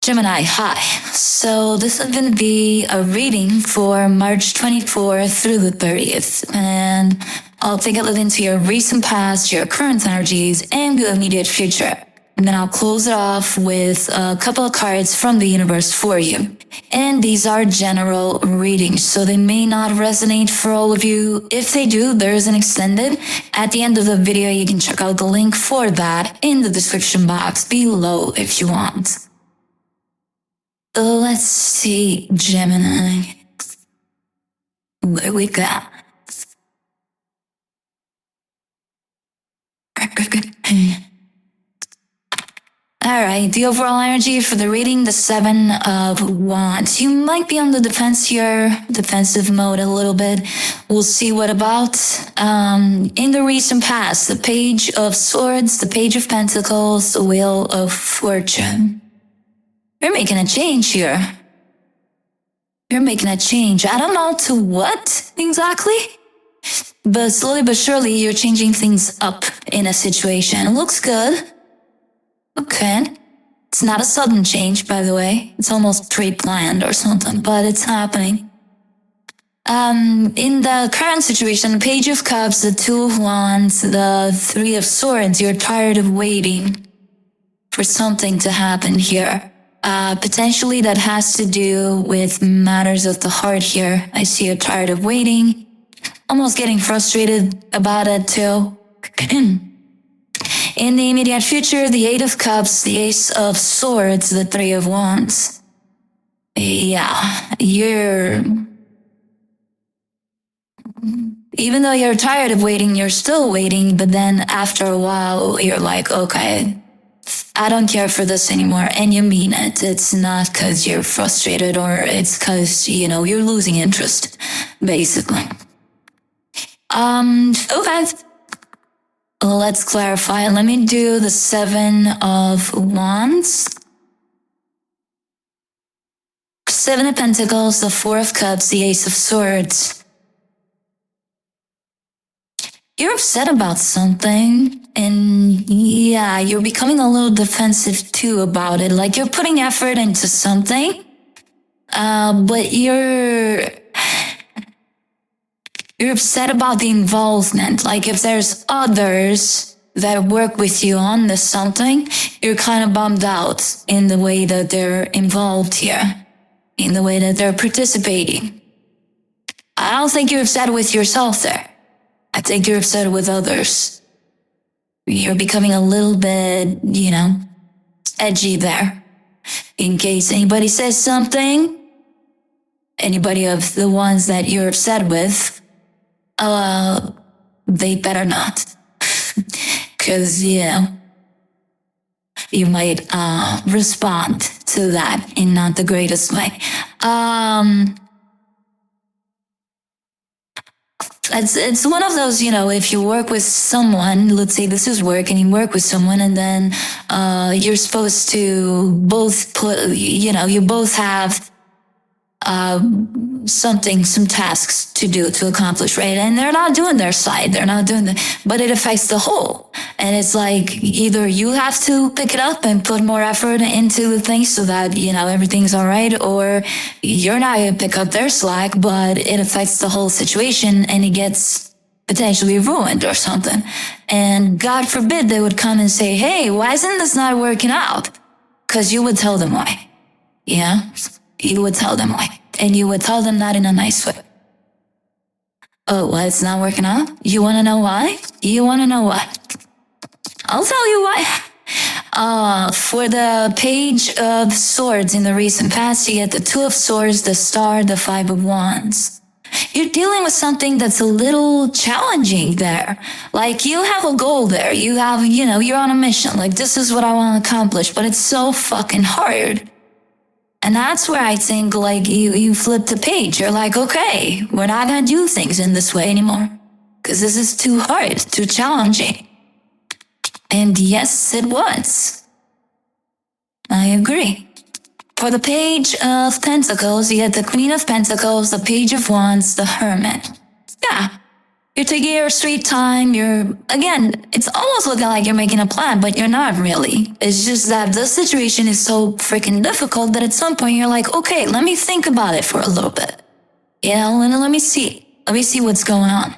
Gemini, hi. So this is going to be a reading for March 24th through the 30th. And I'll take a look into your recent past, your current energies, and your immediate future. And then I'll close it off with a couple of cards from the universe for you. And these are general readings, so they may not resonate for all of you. If they do, there's an extended. At the end of the video, you can check out the link for that in the description box below if you want. Let's see, Gemini. What we got? Alright, the overall energy for the reading, the 7 of Wands. You might be on the defense here, defensive mode a little bit. We'll see what about. In the recent past, the Page of Swords, the Page of Pentacles, the Wheel of Fortune. You're making a change here. You're making a change. I don't know to what exactly, but slowly but surely you're changing things up in a situation. It looks good. Okay. It's not a sudden change, by the way. It's almost pre-planned or something, but it's happening. In the current situation, Page of Cups, the 2 of Wands, the 3 of Swords, you're tired of waiting for something to happen here. Potentially that has to do with matters of the heart here. I see you're tired of waiting, almost getting frustrated about it too. In the immediate future, the 8 of Cups, the Ace of Swords, the 3 of Wands. Yeah, even though you're tired of waiting, you're still waiting, but then after a while, you're like, okay, I don't care for this anymore, and you mean it. It's not because you're frustrated or it's because, you're losing interest, basically. Okay. Let's clarify. Let me do the 7 of Wands. 7 of Pentacles, the 4 of Cups, the Ace of Swords. You're upset about something, and yeah, you're becoming a little defensive too about it. Like you're putting effort into something, but you're upset about the involvement. Like if there's others that work with you on this something, you're kind of bummed out in the way that they're involved here, in the way that they're participating. I don't think you're upset with yourself there. I think you're upset with others. You're becoming a little bit, edgy there. In case anybody says something, anybody of the ones that you're upset with, they better not. Because, you might respond to that in not the greatest way. It's one of those, if you work with someone, let's say this is work and you work with someone and then you're supposed to both you both have some tasks to do, to accomplish, right? And they're not doing their side, they're not doing but it affects the whole. And it's like either you have to pick it up and put more effort into the thing so that, everything's all right, or you're not going to pick up their slack, but it affects the whole situation and it gets potentially ruined or something. And God forbid they would come and say, hey, why isn't this not working out? Because you would tell them why. Yeah? You would tell them why. And you would tell them that in a nice way. Oh, why it's not working out? You want to know why? You want to know why? I'll tell you why. For the Page of Swords in the recent past, you get the 2 of Swords, the Star, the 5 of Wands. You're dealing with something that's a little challenging there. Like you have a goal there. You have, you're on a mission. Like this is what I want to accomplish, but it's so fucking hard. And that's where I think, like, you flip the page. You're like, okay, we're not going to do things in this way anymore. Because this is too hard, too challenging. And yes, it was. I agree. For the Page of Pentacles, you get the Queen of Pentacles, the Page of Wands, the Hermit. Yeah. You're taking your sweet time. Again, it's almost looking like you're making a plan, but you're not really. It's just that the situation is so freaking difficult that at some point you're like, okay, let me think about it for a little bit. And let me see. Let me see what's going on.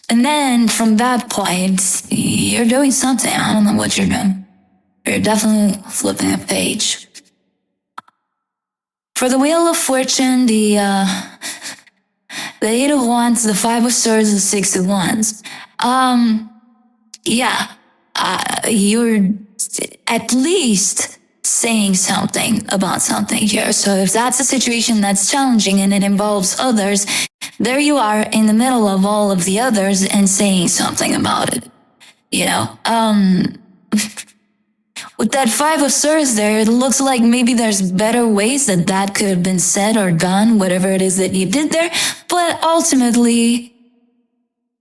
And then from that point, you're doing something. I don't know what you're doing. You're definitely flipping a page. For the Wheel of Fortune, the Eight of Wands, the Five of Swords, the Six of Wands. You're at least saying something about something here. So if that's a situation that's challenging and it involves others, there you are in the middle of all of the others and saying something about it. With that Five of Swords there, it looks like maybe there's better ways that could have been said or done, whatever it is that you did there. But ultimately,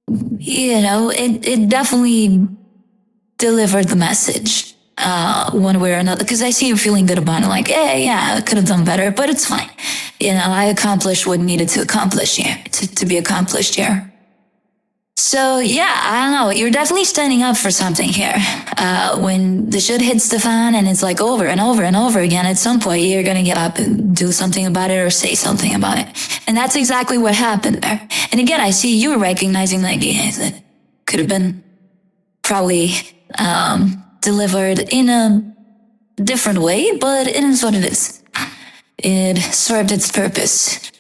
it definitely delivered the message one way or another. Because I see you feeling good about it, like, hey, yeah, I could have done better, but it's fine. I accomplished what needed to accomplish here, to be accomplished here. So yeah, I don't know. You're definitely standing up for something here. When the shit hits the fan and it's like over and over and over again, at some point you're gonna get up and do something about it or say something about it. And that's exactly what happened there. And again, I see you recognizing the idea that could have been probably delivered in a different way, but it is what it is. It served its purpose,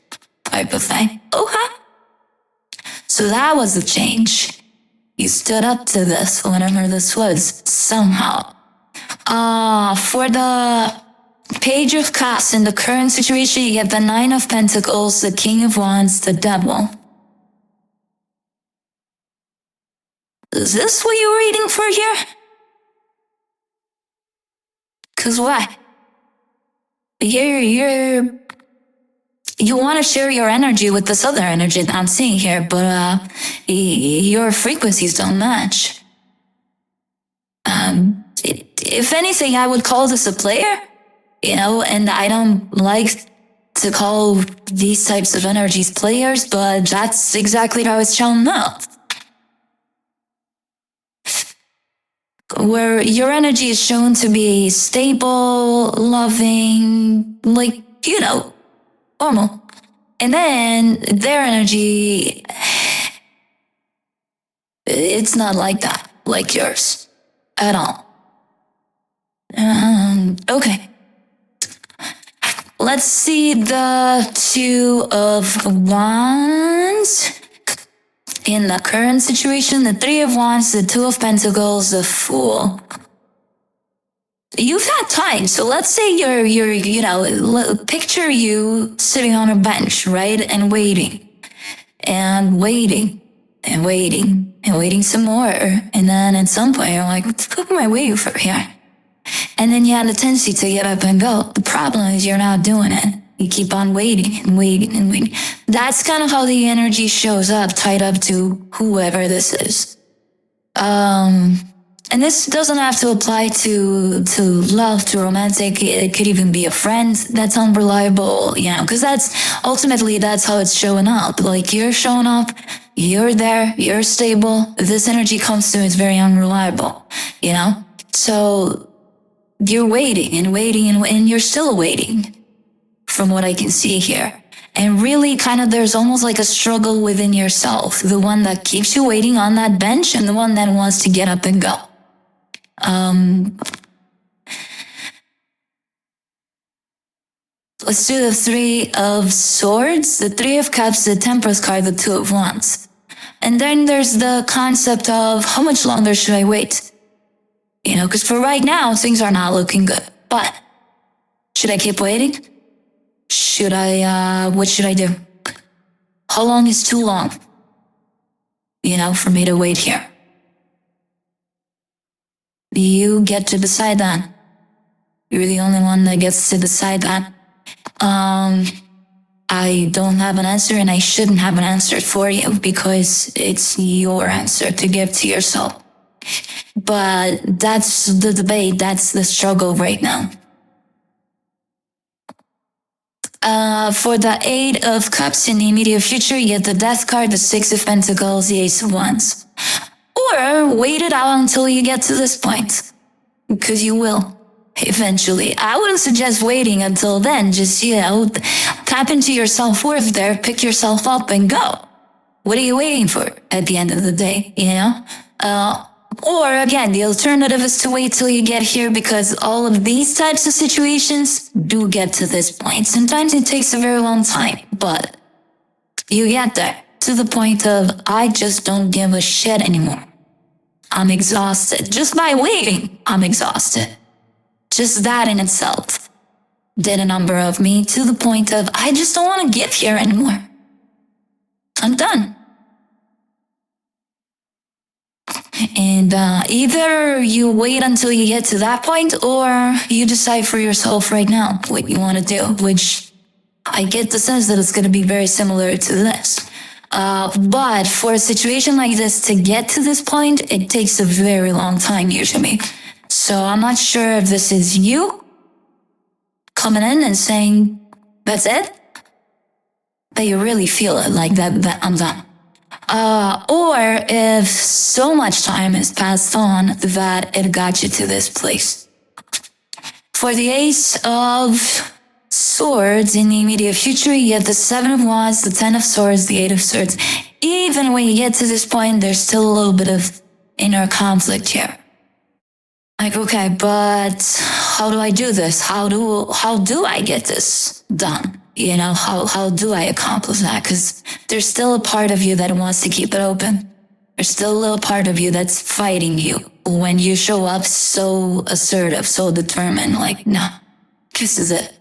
type of thing. Okay. So that was the change. You stood up to this, whatever this was, somehow. For the Page of Cups in the current situation, you get the Nine of Pentacles, the King of Wands, the Devil. Is this what you're reading for here? Cause why? You want to share your energy with this other energy that I'm seeing here, but your frequencies don't match. If anything, I would call this a player, and I don't like to call these types of energies players, but that's exactly how it's shown up. Where your energy is shown to be stable, loving, like, normal. And then their energy, it's not like that, like yours, at all. Okay. Let's see the Two of Wands. In the current situation, the Three of Wands, the Two of Pentacles, the Fool. You've had time, so let's say picture you sitting on a bench, right? And waiting. And waiting. And waiting. And waiting some more. And then at some point, you're like, what the fuck am I waiting for here? And then you have the tendency to get up and go. The problem is you're not doing it. You keep on waiting and waiting and waiting. That's kind of how the energy shows up, tied up to whoever this is. And this doesn't have to apply to love, to romantic. It could even be a friend that's unreliable, because that's how it's showing up. Like, you're showing up, you're there, you're stable. This energy comes through, it's very unreliable, So you're waiting and waiting and you're still waiting, from what I can see here. And really kind of there's almost like a struggle within yourself. The one that keeps you waiting on that bench and the one that wants to get up and go. Let's do the Three of Swords, the Three of Cups, the Temperance card, the Two of Wands. And then there's the concept of how much longer should I wait? Because for right now, things are not looking good. But should I keep waiting? What should I do? How long is too long? For me to wait here. You get to decide that. You're the only one that gets to decide that. I don't have an answer and I shouldn't have an answer for you because it's your answer to give to yourself. But that's the debate, that's the struggle right now. For the Eight of Cups in the immediate future, you get the Death card, the Six of Pentacles, the Ace of Wands. Or wait it out until you get to this point. Because you will. Eventually. I wouldn't suggest waiting until then. Just, tap into your self-worth there, pick yourself up and go. What are you waiting for at the end of the day, Or again, the alternative is to wait till you get here, because all of these types of situations do get to this point. Sometimes it takes a very long time, but you get there to the point of, I just don't give a shit anymore. I'm exhausted. Just by waiting, I'm exhausted. Just that in itself did a number of me to the point of, I just don't want to give here anymore. I'm done. And either you wait until you get to that point, or you decide for yourself right now what you want to do, which I get the sense that it's going to be very similar to this. But for a situation like this to get to this point, it takes a very long time usually. So I'm not sure if this is you coming in and saying, that's it, that you really feel it, like that I'm done. Or if so much time has passed on that it got you to this place. For the Ace of Swords in the immediate future, you get the Seven of Wands, the Ten of Swords, the Eight of Swords. Even when you get to this point, there's still a little bit of inner conflict here. Like, okay, but how do I do this? How do I get this done? How do I accomplish that? Because there's still a part of you that wants to keep it open. There's still a little part of you that's fighting you when you show up so assertive, so determined, like, no, this is it.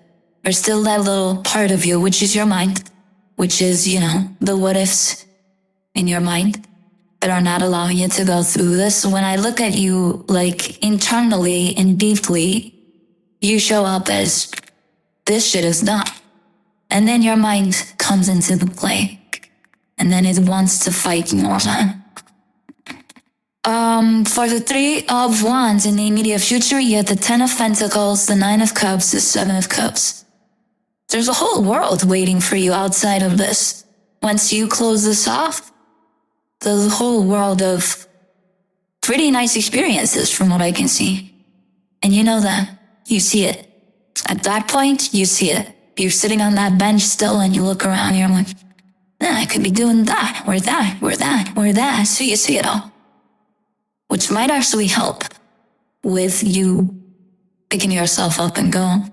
There's still that little part of you, which is your mind, which is, the what ifs in your mind that are not allowing you to go through this. When I look at you, like, internally and deeply, you show up as, this shit is done. And then your mind comes into the play. And then it wants to fight more time. For the Three of Wands in the immediate future, you get the Ten of Pentacles, the Nine of Cups, the Seven of Cups. There's a whole world waiting for you outside of this. Once you close this off, there's a whole world of pretty nice experiences from what I can see. And you know that. You see it. At that point, you see it. You're sitting on that bench still and you look around here and I'm like, I could be doing that, or that, or that, or that. So you see it all. Which might actually help with you picking yourself up and going.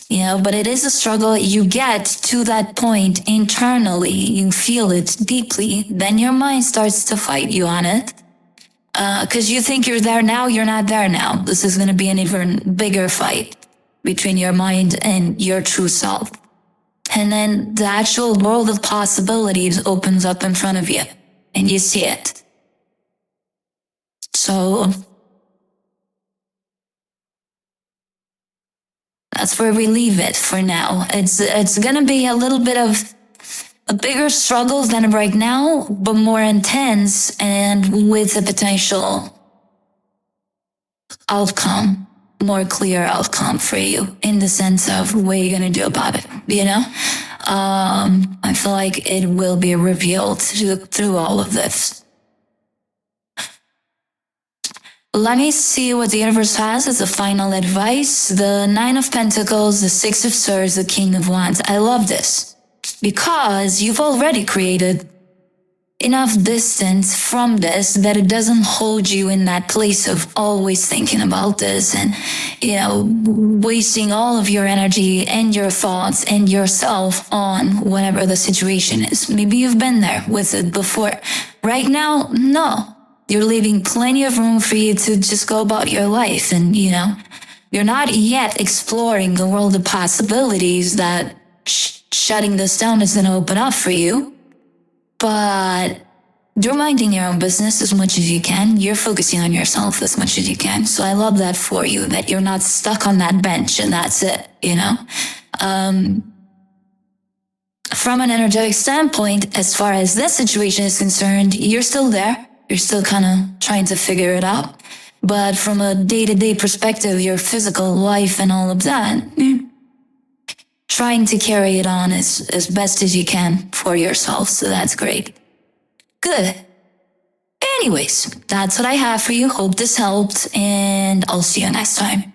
But it is a struggle. You get to that point internally, you feel it deeply, then your mind starts to fight you on it. Because you think you're there now, you're not there now. This is going to be an even bigger fight between your mind and your true self. And then the actual world of possibilities opens up in front of you, and you see it. So that's where we leave it for now. It's gonna be a little bit of a bigger struggle than right now, but more intense and with a potential outcome, more clear outcome for you in the sense of what you're gonna do about it, I feel like it will be revealed through all of this. Let me see what the universe has as a final advice. The Nine of Pentacles, the Six of Swords, the King of Wands. I love this because you've already created enough distance from this that it doesn't hold you in that place of always thinking about this and, wasting all of your energy and your thoughts and yourself on whatever the situation is. Maybe you've been there with it before. Right now, no. You're leaving plenty of room for you to just go about your life. And, you're not yet exploring the world of possibilities that shutting this down is going to open up for you. But you're minding your own business as much as you can. You're focusing on yourself as much as you can. So I love that for you, that you're not stuck on that bench and that's it, From an energetic standpoint, as far as this situation is concerned, you're still there. You're still kind of trying to figure it out. But from a day-to-day perspective, your physical life and all of that, trying to carry it on as best as you can for yourself. So that's great. Good. Anyways, that's what I have for you. Hope this helped, and I'll see you next time.